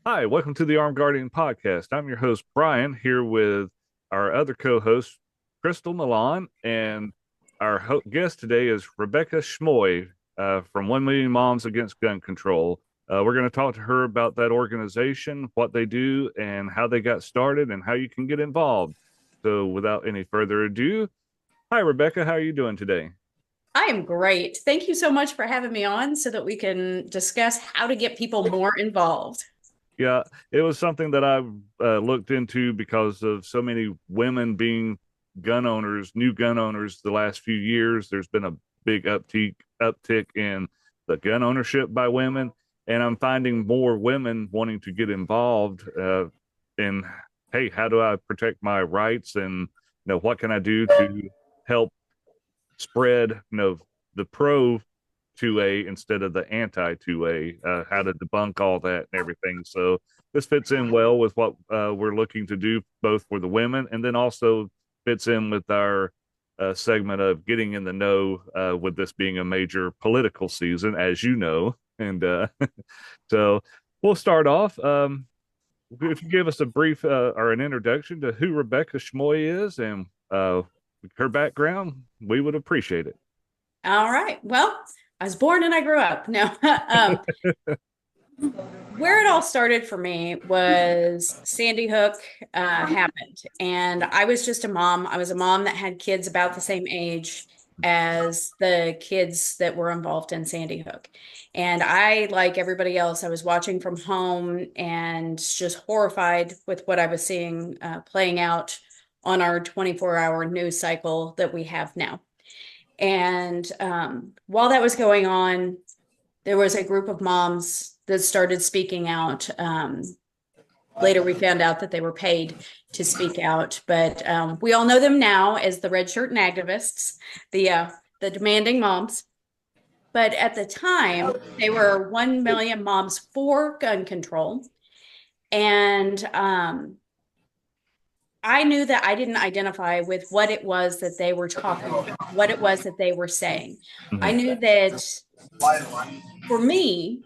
Hi, welcome to the Armed Guardian podcast. I'm your host, Brian, here with our other co host, Crystal Milan, and our guest today is Rebecca Schmoe from 1 Million Moms Against Gun Control. We're going to talk to her about that organization, what they do, and how they got started, and how you can get involved. So, without any further ado, hi, Rebecca. How are you doing today? I am great. Thank you so much for having me on so that we can discuss how to get people more involved. Yeah, it was something that I've looked into because of so many women being gun owners, new gun owners the last few years. There's been a big uptick in the gun ownership by women, and I'm finding more women wanting to get involved in, hey, how do I protect my rights, and what can I do to help spread the pro 2A instead of the anti 2A, how to debunk all that and everything. So this fits in well with what we're looking to do, both for the women, and then also fits in with our segment of getting in the know, with this being a major political season, as you know. And so we'll start off. If you give us a brief or an introduction to who Rebecca Schmoe is and her background, we would appreciate it. All right. Well, I was born and I grew up. No, where it all started for me was Sandy Hook happened, and I was just a mom. I was a mom that had kids about the same age as the kids that were involved in Sandy Hook. And I, like everybody else, I was watching from home and just horrified with what I was seeing playing out on our 24-hour news cycle that we have now. And while that was going on, there was a group of moms that started speaking out. Later, we found out that they were paid to speak out, but we all know them now as the red shirt and activists, the demanding moms. But at the time, they were 1 million moms for gun control. And I knew that I didn't identify with what it was that they were talking about, what it was that they were saying. I Mhm. knew that for me,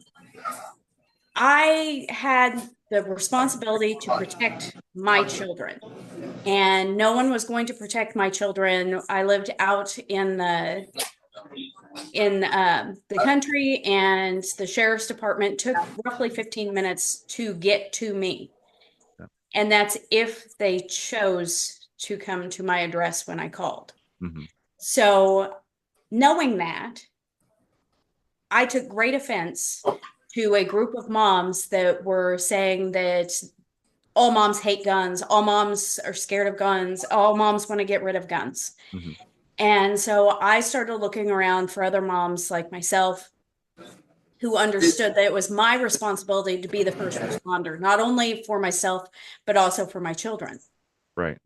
I had the responsibility to protect my children, and no one was going to protect my children. I lived out in the country, and the sheriff's department took roughly 15 minutes to get to me. And that's if they chose to come to my address when I called. Mhm. So, knowing that, I took great offense to a group of moms that were saying that all moms hate guns, all moms are scared of guns, all moms want to get rid of guns. Mhm. And so I started looking around for other moms like myself who understood that it was my responsibility to be the first responder, not only for myself, but also for my children. Right.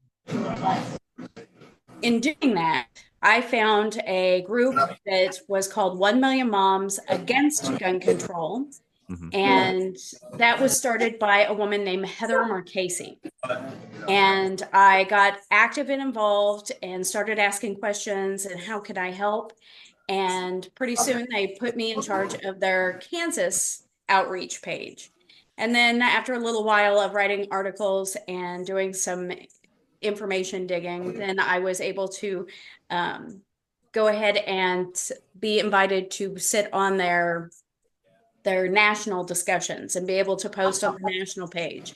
In doing that, I found a group that was called 1 Million Moms Against Gun Control. Mhm. And that was started by a woman named Heather Marchese. And I got active and involved and started asking questions and how could I help? And pretty soon they put me in charge of their Kansas outreach page. And then after a little while of writing articles and doing some information digging, then I was able to um, go ahead and be invited to sit on their national discussions and be able to post on the national page.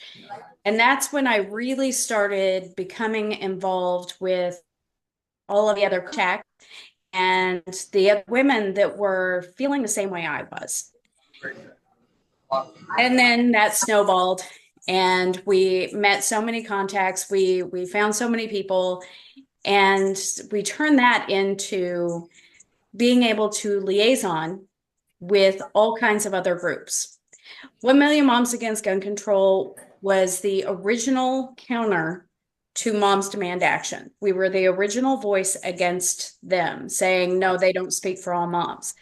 And that's when I really started becoming involved with all of the other tech and the other women that were feeling the same way I was. And then that snowballed and we met so many contacts, we found so many people, and we turned that into being able to liaison with all kinds of other groups. 1 Million Moms Against Gun Control was the original counter to Moms Demand Action. We were the original voice against them, saying, no, they don't speak for all moms.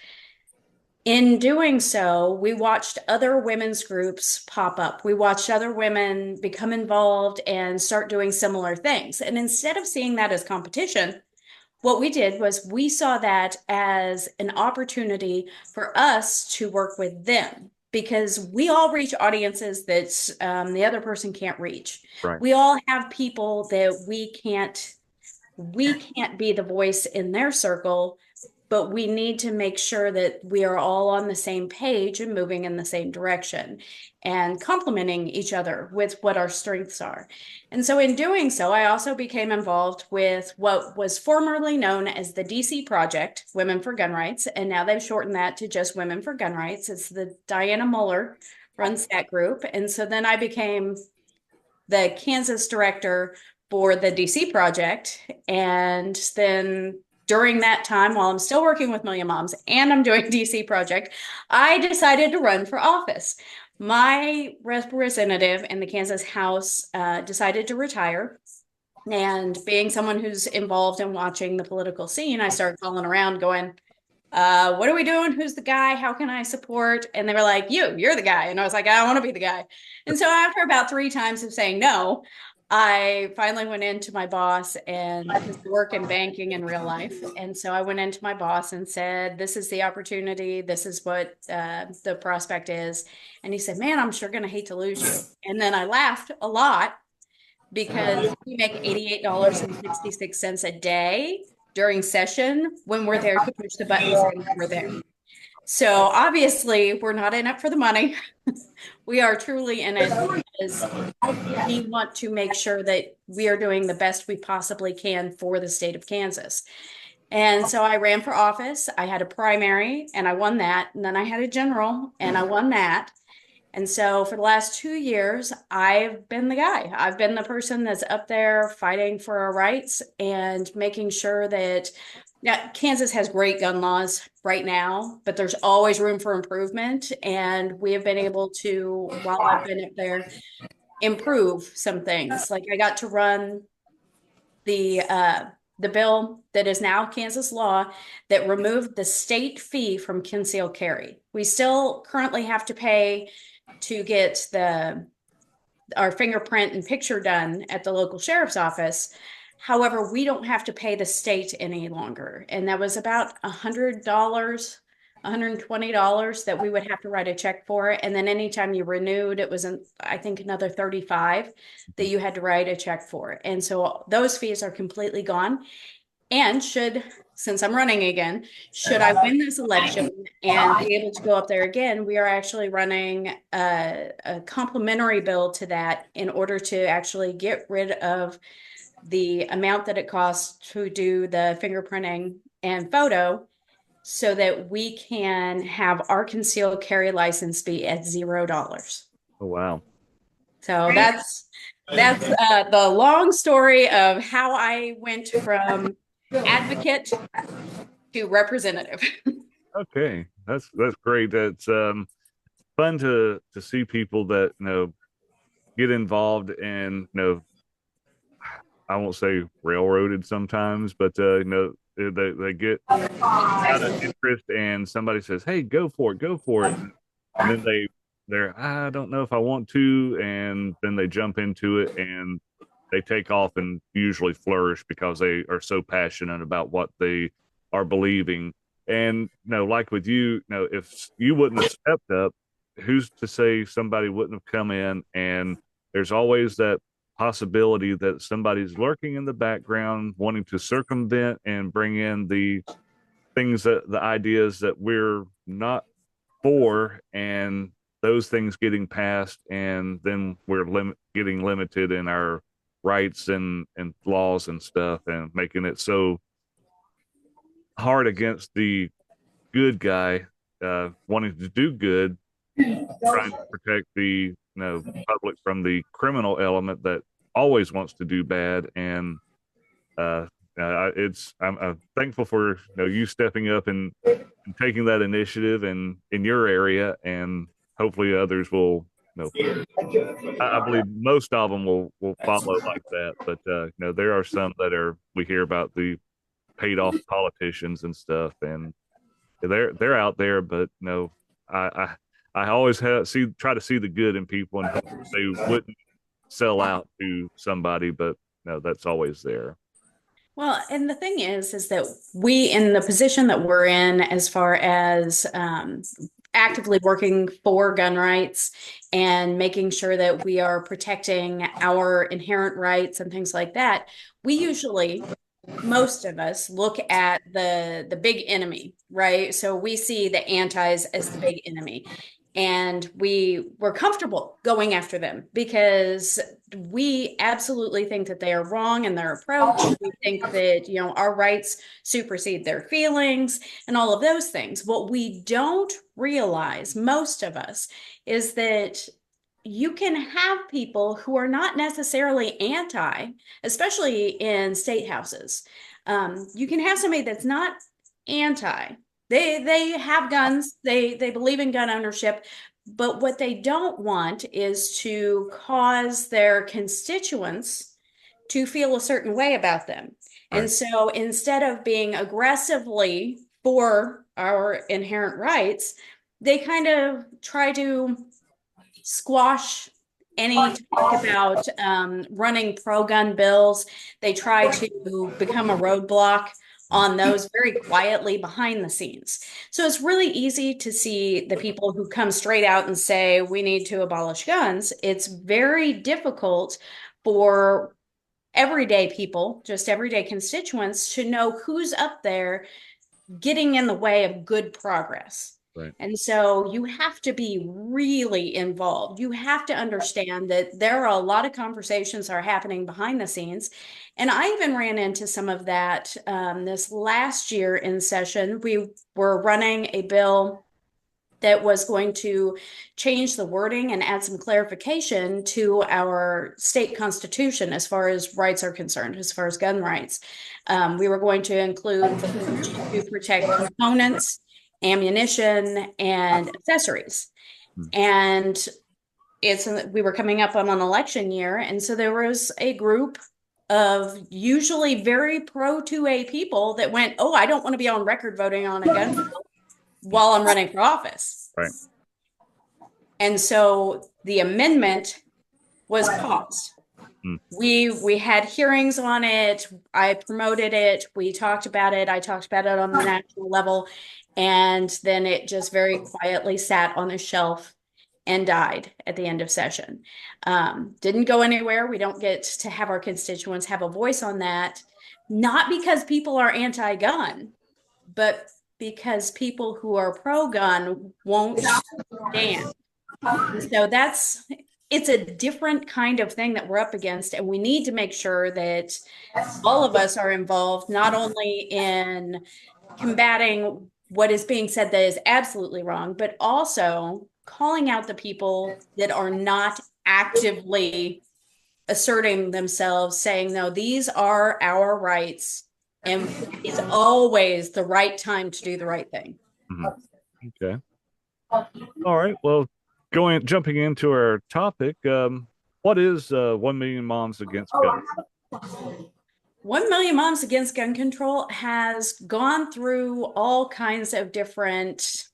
In doing so, we watched other women's groups pop up. We watched other women become involved and start doing similar things. And instead of seeing that as competition, what we did was we saw that as an opportunity for us to work with them because we all reach audiences that the other person can't reach. Right. We all have people that we can't be the voice in their circle, but we need to make sure that we are all on the same page and moving in the same direction and complementing each other with what our strengths are. And so, in doing so, I also became involved with what was formerly known as the DC Project, Women for Gun Rights. And now they've shortened that to just Women for Gun Rights. It's the Diana Muller runs that group. And so then I became the Kansas director for the DC project. And then during that time, while I'm still working with Million Moms and I'm doing DC project, I decided to run for office. My representative in the Kansas House decided to retire. And being someone who's involved in watching the political scene, I started calling around going, what are we doing? Who's the guy? How can I support? And they were like, you're the guy. And I was like, I don't want to be the guy. And so after about 3 times of saying no, I finally went into my boss and because I work in banking in real life. And so I went into my boss and said, this is the opportunity. This is what the prospect is. And he said, man, I'm sure going to hate to lose you. And then I laughed a lot because we make $88.66 a day during session when we're there to push the buttons and we're there. So obviously, we're not in it for the money. We are truly in it because we want to make sure that we are doing the best we possibly can for the state of Kansas. And so I ran for office. I had a primary and I won that. And then I had a general and I won that. And so for the last 2 years, I've been the guy. I've been the person that's up there fighting for our rights and making sure that now, Kansas has great gun laws right now, but there's always room for improvement. And we have been able to, while I've been up there, improve some things. Like I got to run the bill that is now Kansas law that removed the state fee from concealed carry. We still currently have to pay to get our fingerprint and picture done at the local sheriff's office. However, we don't have to pay the state any longer. And that was about $100, $120 that we would have to write a check for. And then anytime you renewed, it was, I think, another 35 that you had to write a check for. And so those fees are completely gone. And since I'm running again, should I win this election and be able to go up there again, we are actually running a complementary bill to that in order to actually get rid of the amount that it costs to do the fingerprinting and photo so that we can have our concealed carry license be at $0. Oh, wow. So that's the long story of how I went from advocate to representative. Okay. That's great. That's fun to see people that, get involved and, I won't say railroaded sometimes, but they get out of interest and somebody says, "Hey, go for it," and then they're I don't know if I want to, and then they jump into it and they take off and usually flourish because they are so passionate about what they are believing. And like with you, if you wouldn't have stepped up, who's to say somebody wouldn't have come in? And there's always that possibility that somebody's lurking in the background wanting to circumvent and bring in the things the ideas that we're not for, and those things getting passed, and then we're getting limited in our rights and laws and stuff, and making it so hard against the good guy wanting to do good, trying to protect the public from the criminal element that always wants to do bad. And I'm thankful for you stepping up and taking that initiative in your area, and hopefully others will. I believe most of them will follow like that, but there are some that we hear about the paid off politicians and stuff, and they're out there, but I always try to see the good in people and hope they wouldn't sell out to somebody, but no, that's always there. Well, and the thing is that we, in the position that we're in, as far as actively working for gun rights and making sure that we are protecting our inherent rights and things like that, we usually, most of us, look at the big enemy, right? So we see the antis as the big enemy. And we're comfortable going after them because we absolutely think that they are wrong in their approach. We think that, our rights supersede their feelings and all of those things. What we don't realize, most of us, is that you can have people who are not necessarily anti, especially in state houses. You can have somebody that's not anti. They have guns. They believe in gun ownership, but what they don't want is to cause their constituents to feel a certain way about them. Right. And so instead of being aggressively for our inherent rights, they kind of try to squash any talk about running pro-gun bills. They try to become a roadblock on those very quietly behind the scenes. So it's really easy to see the people who come straight out and say, we need to abolish guns. It's very difficult for everyday people, just everyday constituents, to know who's up there getting in the way of good progress. Right. And so you have to be really involved. You have to understand that there are a lot of conversations are happening behind the scenes. And I even ran into some of that this last year in session. We were running a bill that was going to change the wording and add some clarification to our state constitution as far as rights are concerned, as far as gun rights. We were going to include language to protect components, ammunition, and accessories. Mm. And we were coming up on an election year, and so there was a group of usually very pro 2A people that went, "Oh, I don't want to be on record voting on a gun bill while I'm running for office." Right. And so the amendment was paused. Mm. We had hearings on it. I promoted it. We talked about it. I talked about it on the national level. And then it just very quietly sat on a shelf and died at the end of session. Didn't go anywhere. We don't get to have our constituents have a voice on that, not because people are anti-gun, but because people who are pro-gun won't stand. So it's a different kind of thing that we're up against, and we need to make sure that all of us are involved, not only in combating what is being said that is absolutely wrong, but also calling out the people that are not actively asserting themselves, saying, no, these are our rights, and it's always the right time to do the right thing. Mhm. Okay. All right. Well, jumping into our topic, what is 1 million moms against guns? 1 million Moms Against Gun Control has gone through all kinds of different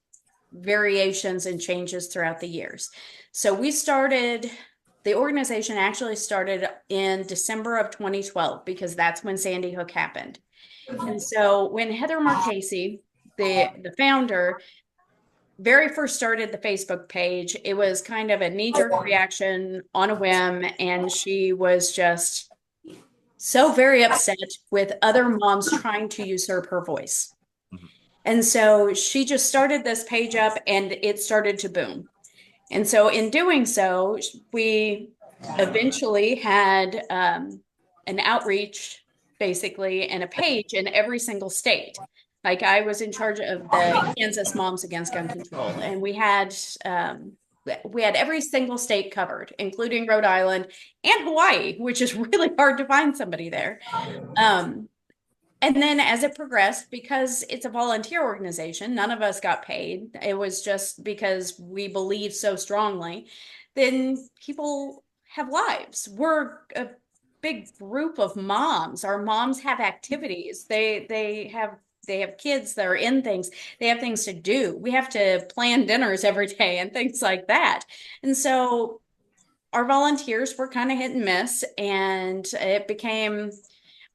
variations and changes throughout the years. So the organization actually started in December of 2012 because that's when Sandy Hook happened. And so when Heather Marchese, the founder, very first started the Facebook page, it was kind of a knee-jerk reaction on a whim, and she was just so very upset with other moms trying to usurp her voice. Mhm. And so she just started this page up and it started to boom. And so in doing so, we eventually had an outreach basically and a page in every single state. Like I was in charge of the Kansas Moms Against Gun Control, and we had every single state covered, including Rhode Island and Hawaii, which is really hard to find somebody there. Um, and then as it progressed, because it's a volunteer organization, none of us got paid. It was just because we believe so strongly. Then people have lives. We're a big group of moms. Our moms have activities. They have kids that are in things. They have things to do. We have to plan dinners every day and things like that. And so our volunteers were kind of hit and miss, and it became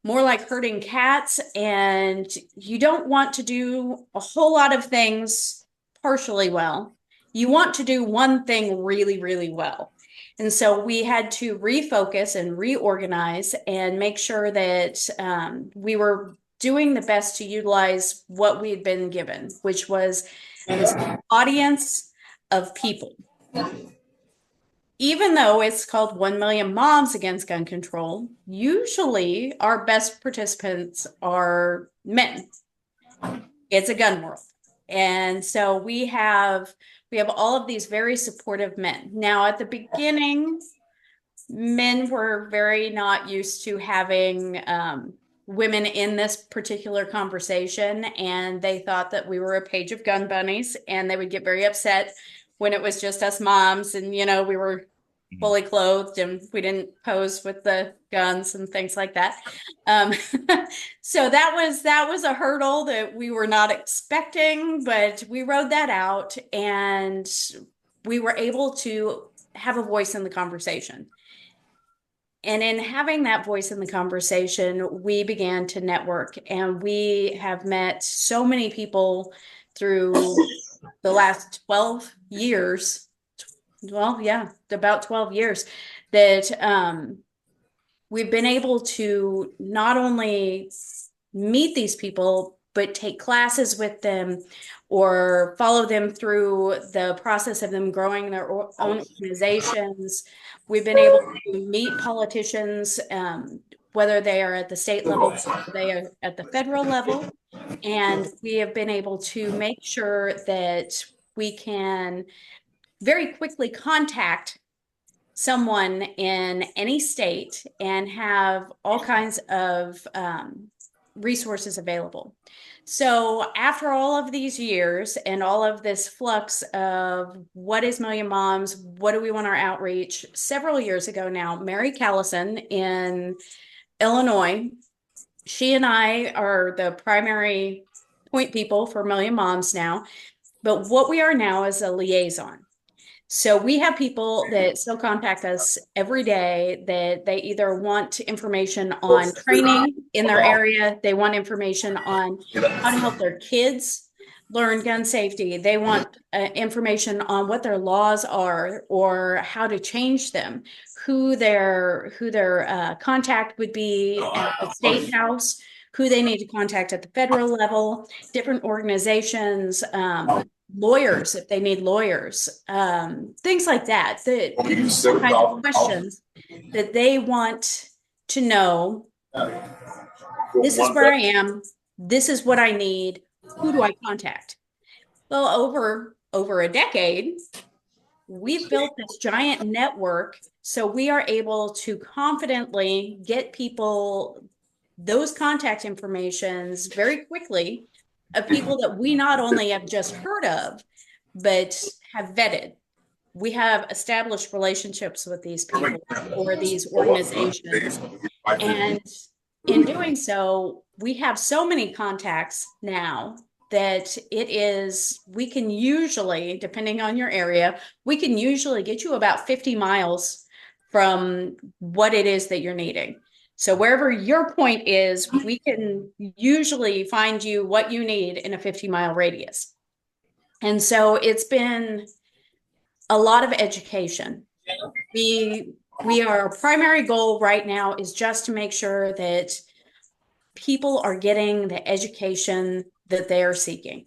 more like herding cats, and you don't want to do a whole lot of things partially well you want to do one thing really, really well. And so we had to refocus and reorganize and make sure that we were doing the best to utilize what we had been given, which was this audience of people. Even though it's called 1 Million Moms Against Gun Control, usually our best participants are men. It's a gun world. And so we have all of these very supportive men. Now at the beginning, men were very not used to having women in this particular conversation, and they thought that we were a page of gun bunnies, and they would get very upset when it was just us moms, and we were Mhm. fully clothed and we didn't pose with the guns and things like that. Um, so that was a hurdle that we were not expecting, but we rode that out, and we were able to have a voice in the conversation. And in having that voice in the conversation, we began to network, and we have met so many people through the last 12 years. Well, yeah, about 12 years that we've been able to not only meet these people, but take classes with them or follow them through the process of them growing their own organizations. We've been able to meet politicians, whether they are at the state level, they are at the federal level, and we have been able to make sure that we can very quickly contact someone in any state and have all kinds of resources available. So after all of these years and all of this flux of what is Million Moms, what do we want our outreach, several years ago now, Mary Callison in Illinois, she and I are the primary point people for Million Moms now. But what we are now is a liaison. So we have people that still contact us every day that they either want information on training in their area, they want information on how to help their kids learn gun safety, they want information on what their laws are or how to change them, who their contact would be at the state house, who they need to contact at the federal level, different organizations, lawyers if they need lawyers, things like that. The people have all kinds of questions that they want to know. This is where I am. This is what I need. Who do I contact? Well, over a decade, we've built this giant network, so we are able to confidently get people those contact informations very quickly of people that we not only have just heard of, but have vetted. We have established relationships with these people or these organizations. And in doing so, we have so many contacts now that we can usually, depending on your area, we can usually get you about 50 miles from what it is that you're needing. So wherever your point is, we can usually find you what you need in a 50-mile radius. And so it's been a lot of education. Our primary goal right now is just to make sure that people are getting the education that they are seeking.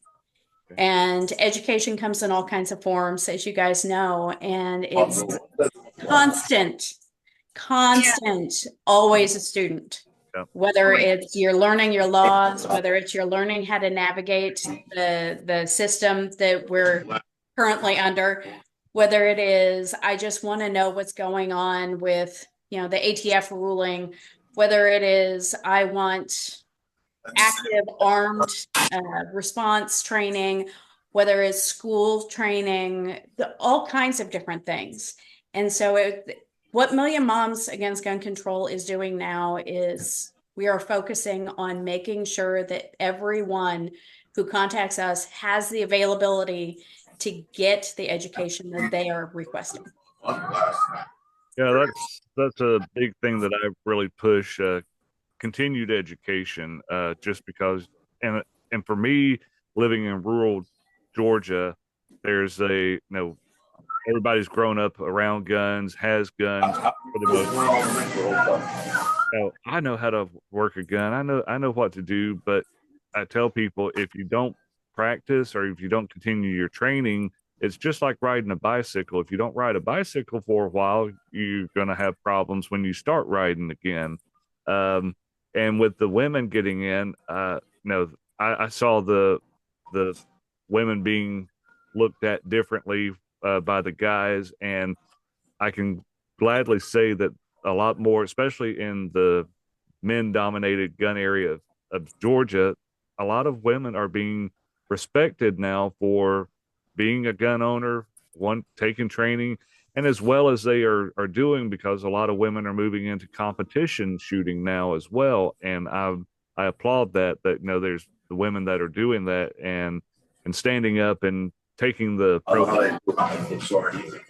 And education comes in all kinds of forms, as you guys know, and it's constant, constant, always a student. Yeah. Whether it's you're learning your laws, whether it's you're learning how to navigate the system that we're currently under, whether it is I just want to know what's going on with the ATF ruling, whether it is I want active armed response training, whether it's school training, all kinds of different things. And so what Million Moms Against Gun Control is doing now is we are focusing on making sure that everyone who contacts us has the availability to get the education that they are requesting. Yeah, that's a big thing that I really push. Continued education, just because, and for me, living in rural Georgia, there's everybody's grown up around guns, has guns for the most. I know how to work a gun. I know what to do, but I tell people if you don't practice or if you don't continue your training, it's just like riding a bicycle. If you don't ride a bicycle for a while, you're going to have problems when you start riding again. Um, and with the women getting in, I saw the women being looked at differently by the guys, and I can gladly say that a lot more, especially in the men dominated gun area of Georgia, a lot of women are being respected now for being a gun owner, one taking training, and as well as they are doing because a lot of women are moving into competition shooting now as well. And I applaud that there's the women that are doing that and standing up and taking the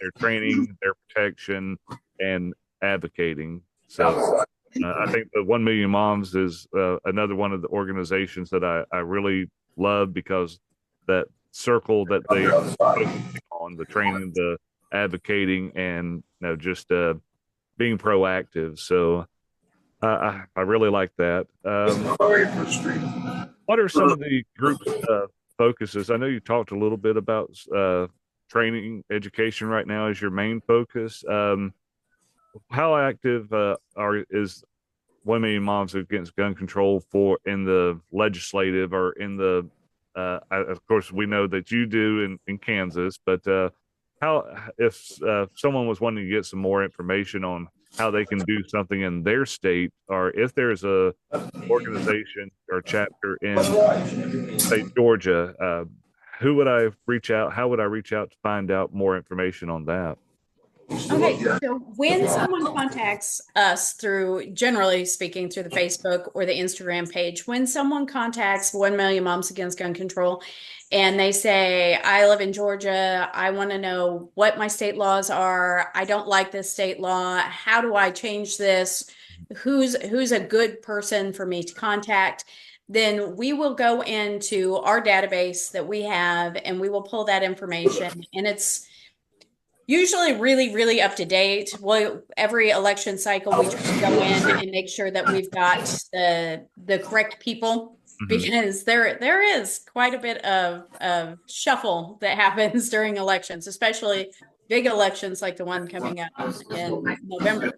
their training, their protection, and advocating. So I think the 1 Million Moms is another one of the organizations that I really love because that circle that they are focusing on the training, the advocating, and just being proactive. So I really like that. What are some of the groups focuses? I know you talked a little bit about training education right now as your main focus. How active is 1 Million Moms Against Gun Control for in the legislative or in the of course we know that you do in Kansas, but how if someone was wanting to get some more information on how they can do something in their state, or if there's a organization or chapter in say Georgia, who would I reach out? How would I reach out to find out more information on that? Okay, so when someone contacts us through, generally speaking, through the Facebook or the Instagram page, when someone contacts 1 Million Moms Against Gun Control and they say, I live in Georgia, I want to know what my state laws are, I don't like this state law, how do I change this? Who's a good person for me to contact? Then we will go into our database that we have and we will pull that information. And it's usually really, really up to date. Well, every election cycle, we try to go in and make sure that we've got the correct people Hmm. because there is quite a bit of shuffle that happens during elections, especially big elections like the one coming up in November.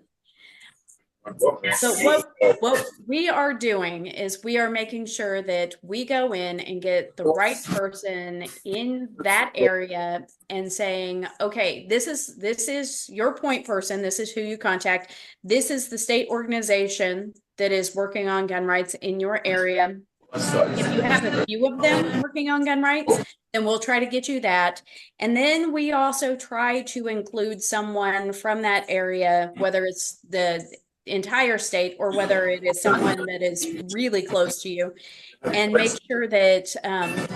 But what we are doing is we are making sure that we go in and get the right person in that area and saying, okay, this is your point person, this is who you contact. This is the state organization that is working on gun rights in your area. If you have a few of them working on gun rights, then we'll try to get you that. And then we also try to include someone from that area, whether it's the entire state or whether it is someone that is really close to you, and make sure that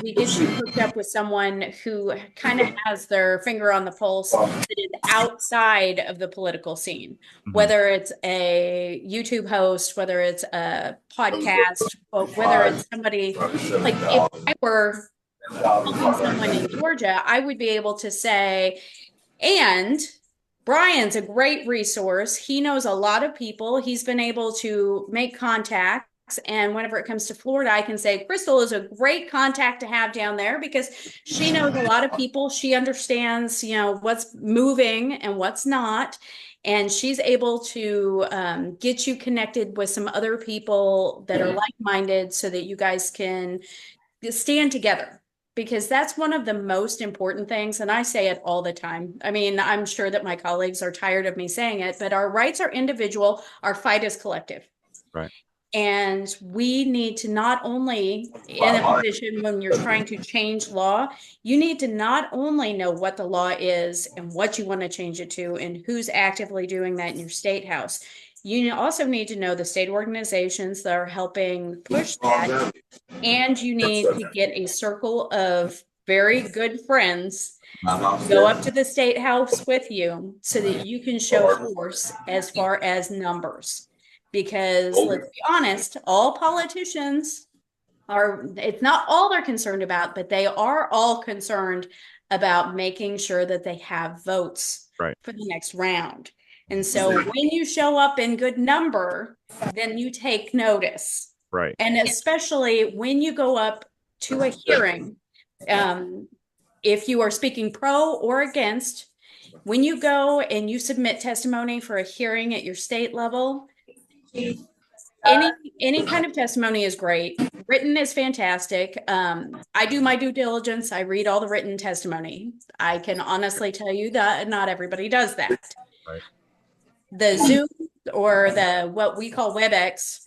we get you hooked up with someone who kind of has their finger on the pulse that is outside of the political scene, Hmm. whether it's a YouTube host, whether it's a podcast, whether it's somebody like if I were helping someone in Georgia, I would be able to say, and Brian's a great resource. He knows a lot of people. He's been able to make contacts. And whenever it comes to Florida, I can say Crystal is a great contact to have down there because she knows a lot of people. She understands, what's moving and what's not. And she's able to get you connected with some other people that are like-minded so that you guys can stand together, because that's one of the most important things. And I say it all the time. I mean, I'm sure that my colleagues are tired of me saying it, but our rights are individual, our fight is collective. Right. And we need to not only, in a position when you're trying to change law, you need to not only know what the law is and what you want to change it to and who's actively doing that in your state house. You also need to know the state organizations that are helping push that. And you need to get a circle of very good friends to go up to the state house with you so that you can show force as far as numbers. Because let's be honest, all politicians are, it's not all they're concerned about, but they are all concerned about making sure that they have votes Right. for the next round. And so when you show up in good number, then you take notice. Right. And especially when you go up to a hearing, um, if you are speaking pro or against, when you go and you submit testimony for a hearing at your state level, any kind of testimony is great. Written is fantastic. I do my due diligence. I read all the written testimony. I can honestly tell you that not everybody does that. Right. The Zoom or the what we call WebEx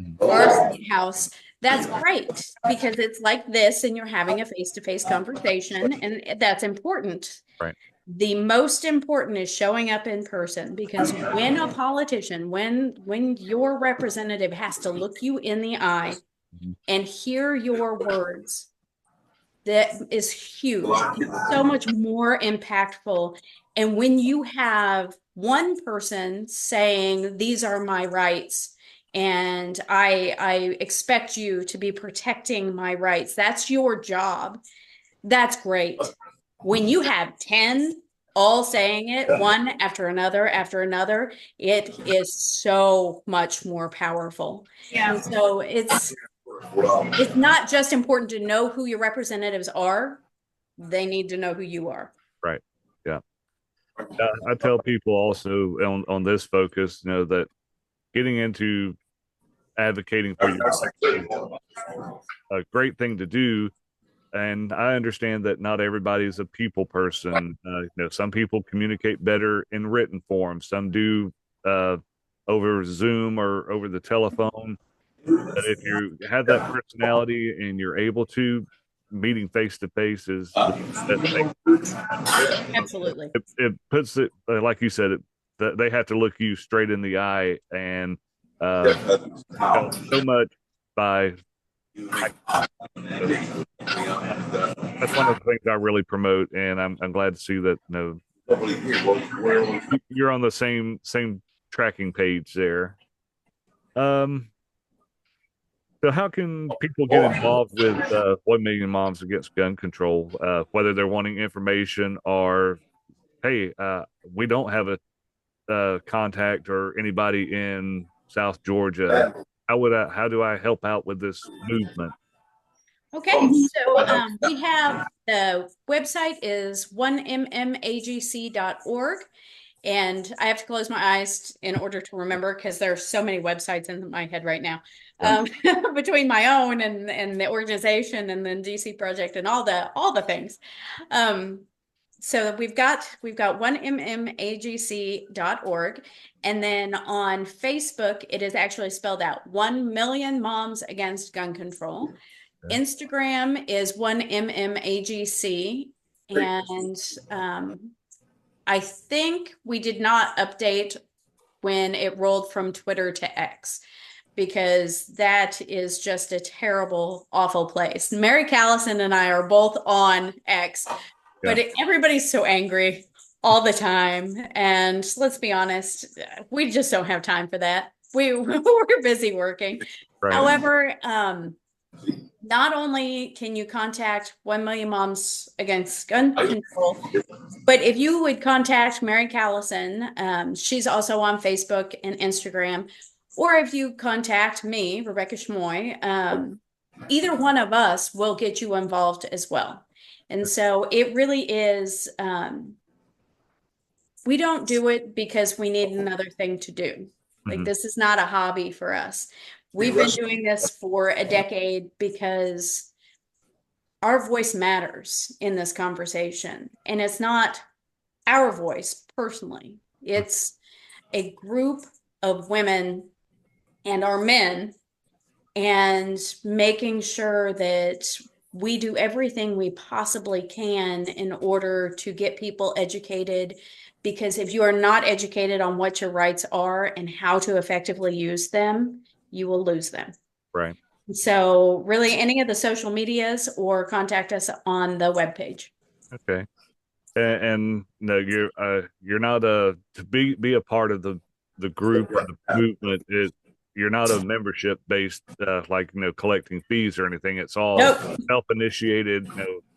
Mhm. for our state house, that's great because it's like this and you're having a face-to-face conversation, and that's important. Right. The most important is showing up in person, because when a politician, when your representative has to look you in the eye Mhm. and hear your words, that is huge. It's so much more impactful. And when you have one person saying, these are my rights, and I expect you to be protecting my rights, that's your job. That's great. When you have 10 all saying it, one after another, it is so much more powerful. And so it's not just important to know who your representatives are, they need to know who you are. Right. Yeah. I tell people also on this focus, that getting into advocating for your is a great thing to do. And I understand that not everybody is a people person. Some people communicate better in written form. Some do uh, over Zoom or over the telephone. But if you have that personality and you're able to, meeting face to face is the best thing. Absolutely. It puts it like you said, that they have to look you straight in the eye and uh, so much by that's one of the things I really promote, and I'm glad to see that you're on the same tracking page there. Um, so how can people get involved with 1 Million Moms Against Gun Control? Whether they're wanting information or hey, we don't have a contact or anybody in South Georgia. How do I help out with this movement? Okay, so we have the website is 1mmagc.org. And I have to close my eyes in order to remember because there are so many websites in my head right now, Yeah. between my own and the organization and then DC Project and all the things. Um, so we've got 1mmagc.org. And then on Facebook, it is actually spelled out 1 Million Moms Against Gun Control. Okay. Instagram is 1mmagc. And I think we did not update when it rolled from Twitter to X, because that is just a terrible, awful place. Mary Callison and I are both on X, Yeah. but everybody's so angry all the time. And let's be honest, we just don't have time for that. We're busy working. Right. However, not only can you contact 1 Million Moms Against Gun Control, but if you would contact Mary Callison, she's also on Facebook and Instagram, or if you contact me, Rebecca Schmoe, either one of us will get you involved as well. And so it really is, we don't do it because we need another thing to do. Like, Mhm. this is not a hobby for us. We've been doing this for a decade because our voice matters in this conversation. And it's not our voice personally, it's a group of women and our men, and making sure that we do everything we possibly can in order to get people educated. Because if you are not educated on what your rights are and how to effectively use them, you will lose them. Right. So, really, any of the social medias, or contact us on the webpage. Okay. And no, you're not a to be a part of the group or the movement. You're not a membership based like collecting fees or anything. It's all Nope. self initiated.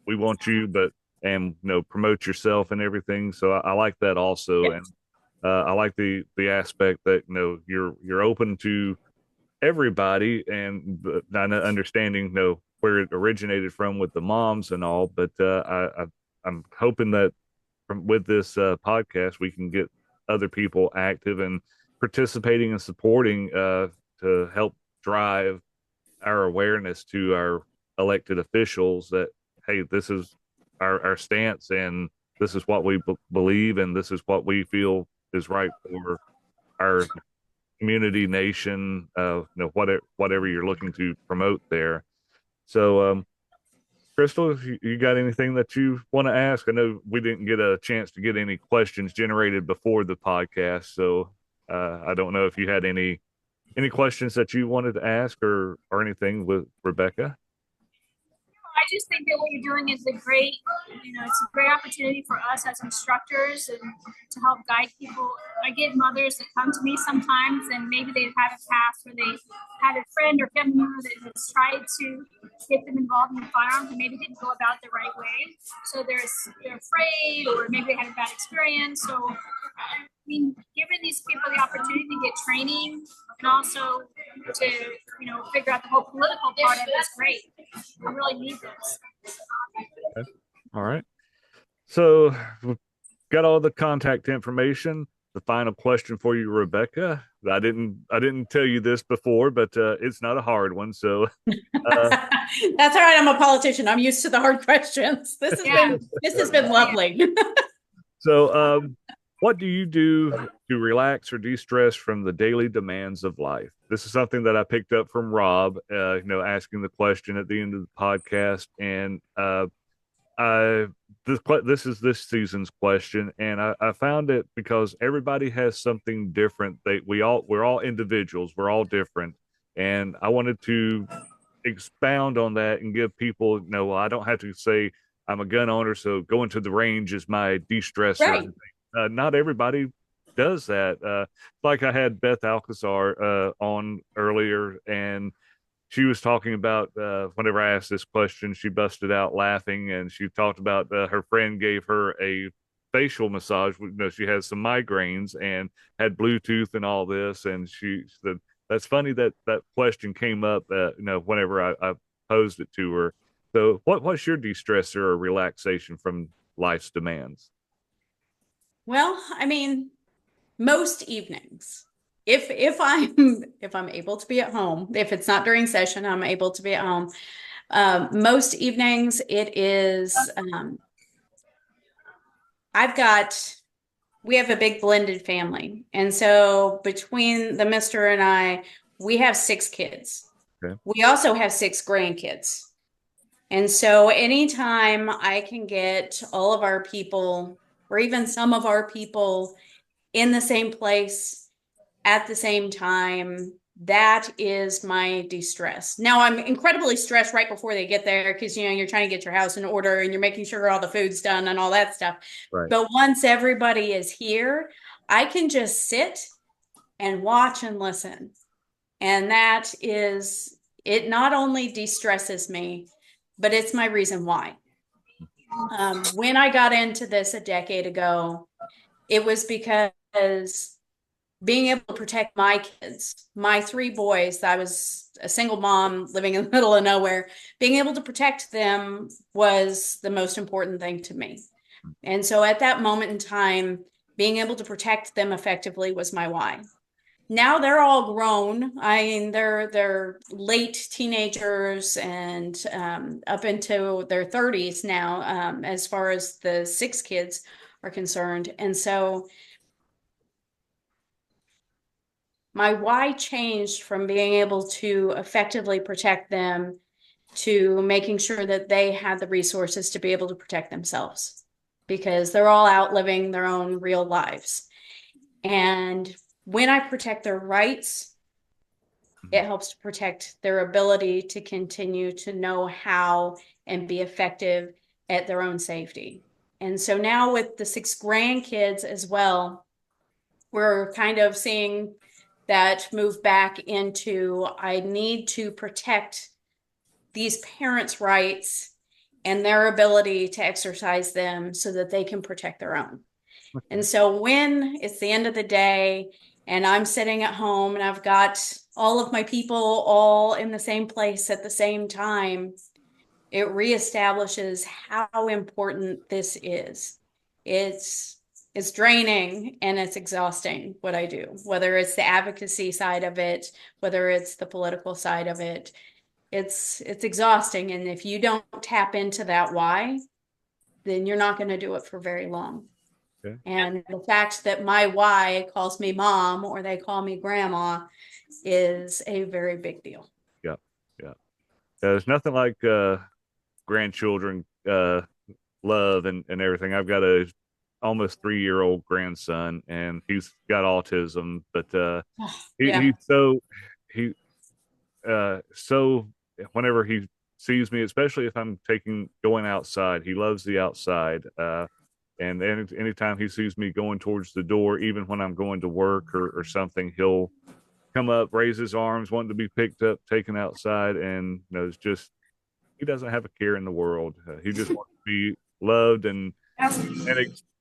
We want you, but and promote yourself and everything. So I like that also, and Yes. I like the aspect that you're open to everybody, and understanding where it originated from with the moms and all. But I'm hoping that with this podcast we can get other people active and participating and supporting to help drive our awareness to our elected officials that, hey, this is our stance, and this is what we believe, and this is what we feel is right for our community, nation, whatever you're looking to promote there. So, Crystal, if you got anything that you want to ask? I know we didn't get a chance to get any questions generated before the podcast, so I don't know if you had any questions that you wanted to ask or anything with Rebecca. I just think that what you're doing is a great, it's a great opportunity for us as instructors and to help guide people. I get mothers that come to me sometimes, and maybe they've had a past where they had a friend or family member that has tried to get them involved in the firearms and maybe didn't go about the right way. So they're afraid, or maybe they had a bad experience. So I mean, giving these people the opportunity to get training and also to, figure out the whole political part of it is great. We really need this. Okay. All right. So we've got all the contact information. The final question for you, Rebecca. I didn't tell you this before, but it's not a hard one. So That's all right. I'm a politician. I'm used to the hard questions. This has been lovely. so what do you do to relax or de-stress from the daily demands of life? This is something that I picked up from Rob, asking the question at the end of the podcast, and I this is this season's question, and I found it because everybody has something different. We're all individuals, we're all different, and I wanted to expound on that and give people, well, I don't have to say I'm a gun owner, so going to the range is my de-stressor. Right. Not everybody does that. Like I had Beth Alcazar on earlier, and she was talking about whenever I asked this question, she busted out laughing, and she talked about her friend gave her a facial massage. She has some migraines and had Bluetooth and all this, and she said that's funny that that question came up. Whenever I posed it to her. So, what's your de-stressor or relaxation from life's demands? Well, I mean, most evenings, if I'm able to be at home, if it's not during session, I'm able to be at home. Most evenings, it is. I've got. We have a big blended family, and so between the Mister and I, we have 6 kids. Okay. We also have 6 grandkids. And so anytime I can get all of our people, or even some of our people, in the same place at the same time, that is my de-stress. Now I'm incredibly stressed right before they get there because you're trying to get your house in order and you're making sure all the food's done and all that stuff. Right. But once everybody is here, I can just sit and watch and listen. And that is, it not only de-stresses me, but it's my reason why. When I got into this a decade ago, it was because being able to protect my kids, my 3 boys, I was a single mom living in the middle of nowhere, being able to protect them was the most important thing to me. And so at that moment in time, being able to protect them effectively was my why. Now they're all grown. I mean, they're late teenagers and up into their 30s now, as far as the 6 kids are concerned. And so my why changed from being able to effectively protect them to making sure that they had the resources to be able to protect themselves because they're all out living their own real lives. And when I protect their rights, it helps to protect their ability to continue to know how and be effective at their own safety. And so now with the 6 grandkids as well, we're kind of seeing that move back into I need to protect these parents' rights and their ability to exercise them so that they can protect their own. And so when it's the end of the day and I'm sitting at home and I've got all of my people all in the same place at the same time, it reestablishes how important this is. It's draining and it's exhausting what I do, whether it's the advocacy side of it, whether it's the political side of it. It's exhausting. And if you don't tap into that why, then you're not going to do it for very long. Okay. And the fact that my why calls me mom or they call me grandma is a very big deal. Yeah. Yeah. There's nothing like grandchildren love and everything. I've got a almost 3-year-old grandson, and he's got autism, but Yeah. so whenever he sees me, especially if I'm going outside, he loves the outside. And anytime he sees me going towards the door, even when I'm going to work or something, he'll come up, raise his arms, wanting to be picked up, taken outside, and it's just he doesn't have a care in the world. He just wants to be loved and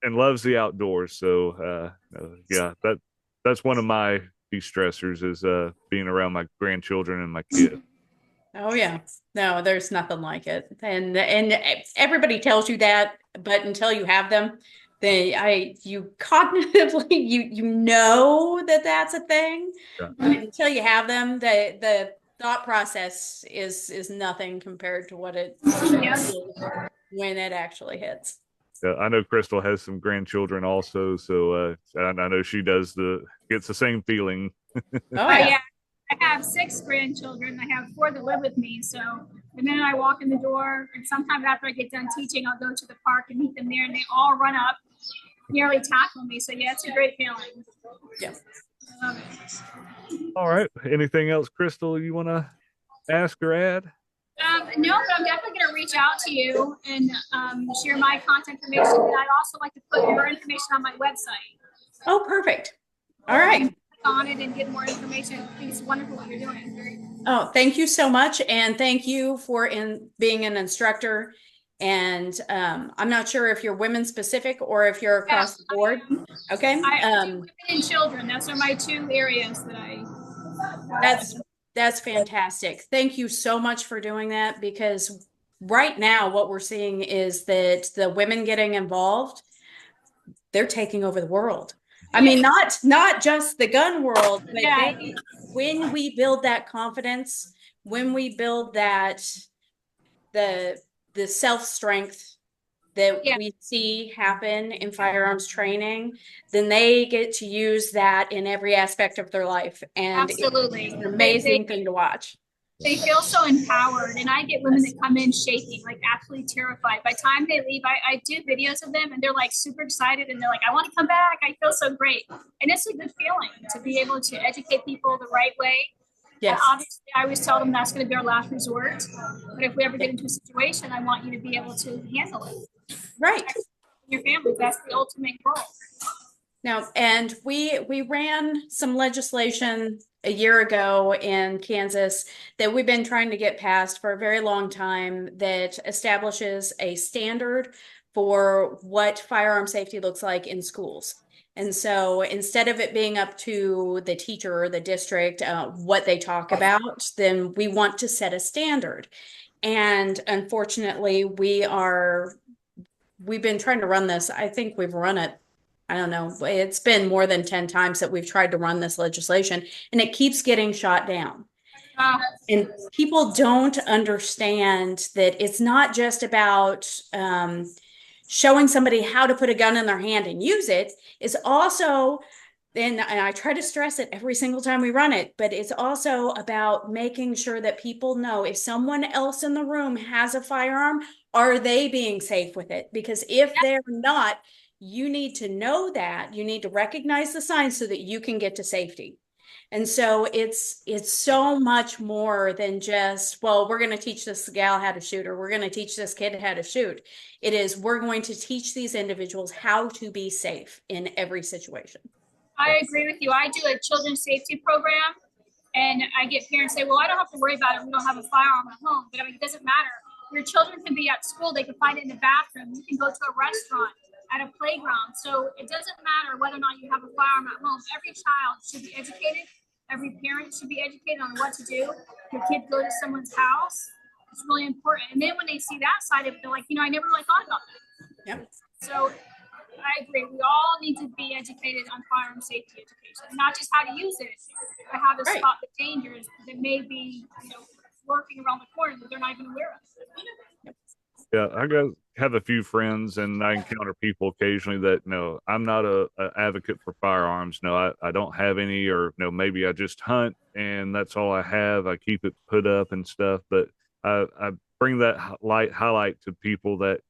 loves the outdoors. So yeah, that's one of my de-stressors is being around my grandchildren and my kids. Oh yeah. No, there's nothing like it. And everybody tells you that, but until you have them, you cognitively you know that that's a thing. Yeah. But until you have them, the thought process is nothing compared to what it is when it actually hits. I know Crystal has some grandchildren also, so I know she gets the same feeling. Oh yeah. I have 6 grandchildren. I have 4 that live with me. So the minute I walk in the door, and sometimes after I get done teaching, I'll go to the park and meet them there, and they all run up, nearly tackle me. So yeah, it's a great feeling. Yeah. All right. Anything else, Crystal, you want to ask or add? No, but I'm definitely going to reach out to you and share my contact information. And I'd also like to put your information on my website. Oh, perfect. All right. On it and get more information. I think it's wonderful what you're doing. Oh, thank you so much. And thank you for being an instructor. And I'm not sure if you're women specific or if you're across the board. Okay. I do women and children. Those are my 2 areas that that's fantastic. Thank you so much for doing that, because right now what we're seeing is that the women getting involved, they're taking over the world. I mean, not just the gun world, but when we build that confidence, when we build that the self-strength that we see happen in firearms training, then they get to use that in every aspect of their life. And absolutely, it's an amazing thing to watch. They feel so empowered, and I get women that come in shaking, like absolutely terrified. By the time they leave, I do videos of them, and they're like super excited, and they're like, I want to come back. I feel so great. And it's a good feeling to be able to educate people the right way. Yes. Obviously, I always tell them that's going to be our last resort. But if we ever get into a situation, I want you to be able to handle it. Right. Your family, that's the ultimate goal. Now, and we ran some legislation a year ago in Kansas that we've been trying to get passed for a very long time that establishes a standard for what firearm safety looks like in schools. And so instead of it being up to the teacher or the district, what they talk about, then we want to set a standard. And unfortunately, we've been trying to run this. I think we've run it, I don't know, it's been more than 10 times that we've tried to run this legislation, and it keeps getting shot down. And people don't understand that it's not just about showing somebody how to put a gun in their hand and use it. It's also, and I try to stress it every single time we run it, but it's also about making sure that people know if someone else in the room has a firearm, are they being safe with it? Because if they're not, you need to know that. You need to recognize the signs so that you can get to safety. And so it's so much more than just, well, we're going to teach this gal how to shoot, or we're going to teach this kid how to shoot. It is, we're going to teach these individuals how to be safe in every situation. I agree with you. I do a children's safety program, and I get parents say, well, I don't have to worry about it. We don't have a firearm at home. But I mean, it doesn't matter. Your children can be at school, they can find it in the bathroom, you can go to a restaurant, at a playground. So it doesn't matter whether or not you have a firearm at home. Every child should be educated. Every parent should be educated on what to do. If your kid go to someone's house, it's really important. And then when they see that side of it, they're like, I never really thought about that. Yep. So I agree. We all need to be educated on firearm safety education, not just how to use it, but how to spot the dangers that may be, lurking around the corner that they're not even aware of. Yeah, have a few friends, and I encounter people occasionally that I'm not a advocate for firearms. No, I don't have any, or maybe I just hunt and that's all I have. I keep it put up and stuff. But I bring that highlight to people that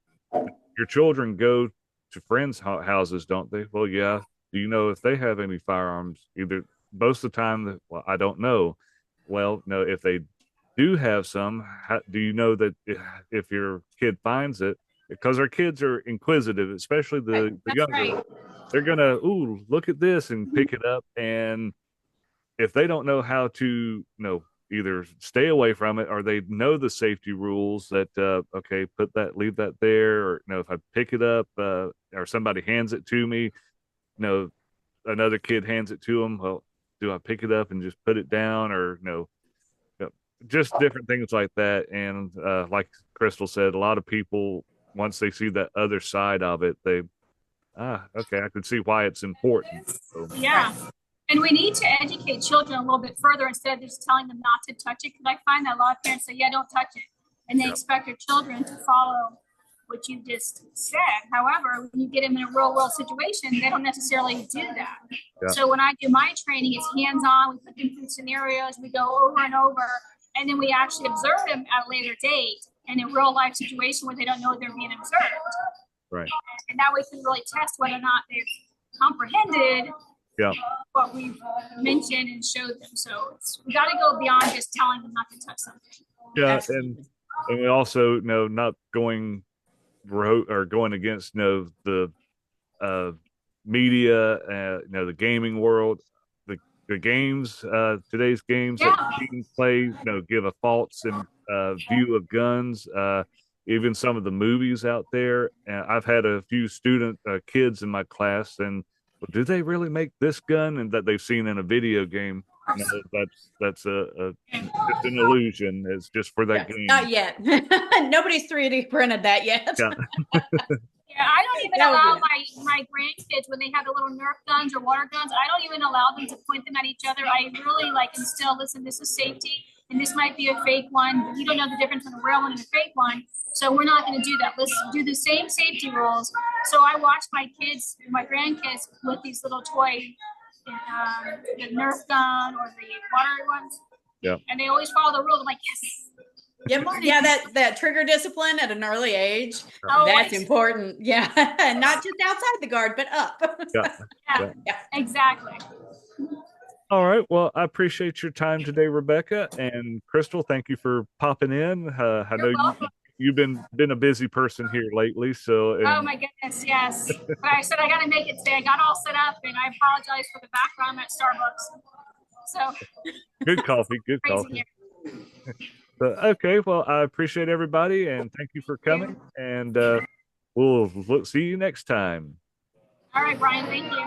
your children go to friends' houses, don't they? Well, yeah. Do you know if they have any firearms? Either most of the time, I don't know. Well, no, if they do have some, do you know that if your kid finds it, because our kids are inquisitive, especially the younger, they're gonna, ooh, look at this and pick it up. And if they don't know how to, either stay away from it or they know the safety rules that, okay, leave that there, or, if I pick it up, or somebody hands it to me, another kid hands it to them. Well, do I pick it up and just put it down, or just different things like that. And like Crystal said, a lot of people, once they see that other side of it, they okay, I can see why it's important. So, yeah. And we need to educate children a little bit further instead of just telling them not to touch it, because I find that a lot of parents say, yeah, don't touch it, and they expect their children to follow what you just said. However, when you get them in a real world situation, they don't necessarily do that. So when I do my training, it's hands-on. We put them through scenarios, we go over and over, and then we actually observe them at a later date in a real life situation where they don't know they're being observed. Right. And that way we can really test whether or not they've comprehended what we've mentioned and showed them. So we got to go beyond just telling them not to touch something. Yeah, and we also not going or going against the media, the gaming world, the games, today's games that teens play, give a false view of guns. Even some of the movies out there. And I've had a few kids in my class, and do they really make this gun? And that they've seen in a video game. That's just an illusion. It's just for that game. Not yet. Nobody's 3D printed that yet. Yeah, I don't even allow my grandkids, when they have the little Nerf guns or water guns, I don't even allow them to point them at each other. I really instill, listen, this is safety, and this might be a fake one, but you don't know the difference between a real one and a fake one. So we're not going to do that. Let's do the same safety rules. So I watch my grandkids with these little toy, the Nerf gun or the water ones. Yeah. And they always follow the rules. I'm like, yes. Yep. Yeah, that trigger discipline at an early age. That's important. Yeah. Not just outside the guard, but up. Yeah, exactly. All right. Well, I appreciate your time today, Rebecca. And Crystal, thank you for popping in. I know you've been a busy person here lately. So oh my goodness, yes. But I said I got to make it today. I got all set up, and I apologize for the background at Starbucks. So good coffee. Good coffee. Okay. Well, I appreciate everybody, and thank you for coming. And we'll see you next time. All right, Brian. Thank you.